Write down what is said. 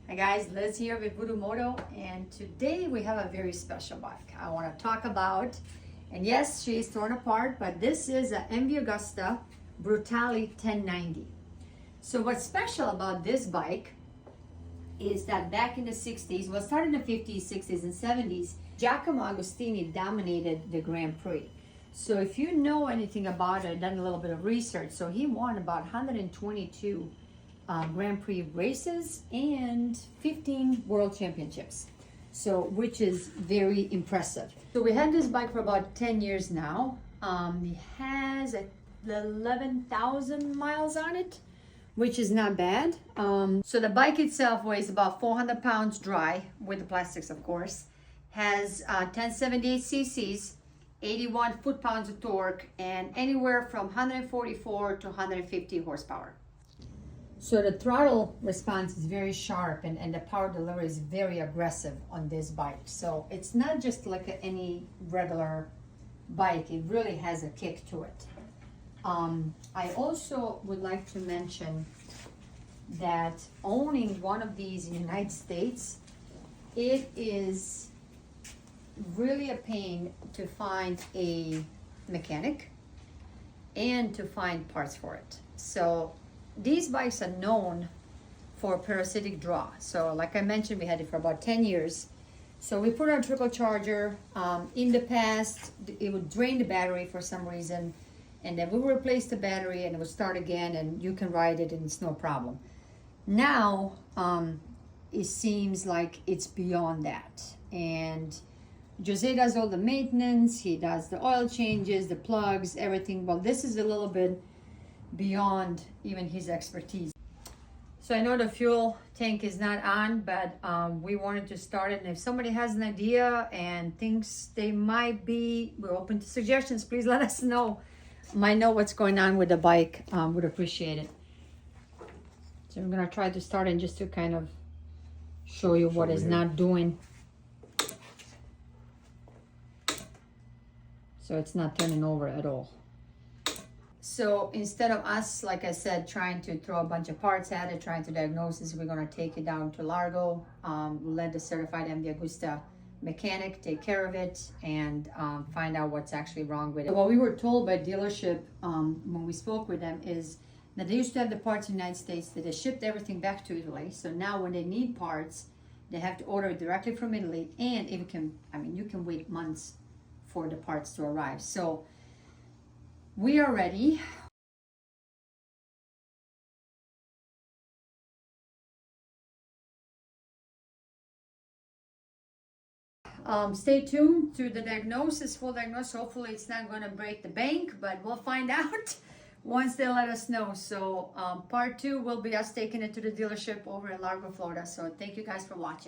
Hi guys, Liz here with VuduMoto, and today we have a very special bike I want to talk about. And yes, she is torn apart, but this is a MV Agusta Brutale 1090. So what's special about this bike is that back in the 60s, well, started in the 50s, 60s, and 70s, Giacomo Agostini dominated the Grand Prix. So if you know anything about it, done a little bit of research, so he won about 122 Grand Prix races and 15 World Championships, so which is very impressive. So we had this bike for about 10 years now. It has 11,000 miles on it, which is not bad. So the bike itself weighs about 400 pounds dry, with the plastics of course, has 1078 cc's, 81 foot-pounds of torque, and anywhere from 144 to 150 horsepower. So the throttle response is very sharp, and the power delivery is very aggressive on this bike. So it's not just like any regular bike, it really has a kick to it. I also would like to mention that owning one of these in the United States, it is really a pain to find a mechanic and to find parts for it. So these bikes are known for parasitic draw. So like I mentioned, we had it for about 10 years. So we put on a trickle charger. In the past, it would drain the battery for some reason, and then we would replace the battery and it would start again, and you can ride it and it's no problem. Now, it seems like it's beyond that. And Jose does all the maintenance, he does the oil changes, the plugs, everything. Well, this is a little bit beyond even his expertise. So I know the fuel tank is not on, but we wanted to start it. And if somebody has an idea and thinks they might be, we're open to suggestions. Please let us know. Might know what's going on with the bike. Would appreciate it. So I'm gonna try to start it just to kind of show you what it's not doing. So it's not turning over at all. So instead of us, like I said, trying to throw a bunch of parts at it, trying to diagnose this, we're gonna take it down to Largo, let the certified MV Agusta mechanic take care of it, and find out what's actually wrong with it. What we were told by dealership when we spoke with them is that they used to have the parts in the United States, that they shipped everything back to Italy. So now when they need parts, they have to order it directly from Italy, and it can, I mean, you can wait months for the parts to arrive. So we are ready. Stay tuned to the diagnosis, full diagnosis. Hopefully it's not going to break the bank, but we'll find out once they let us know. So part 2 will be us taking it to the dealership over in Largo, Florida. So thank you guys for watching.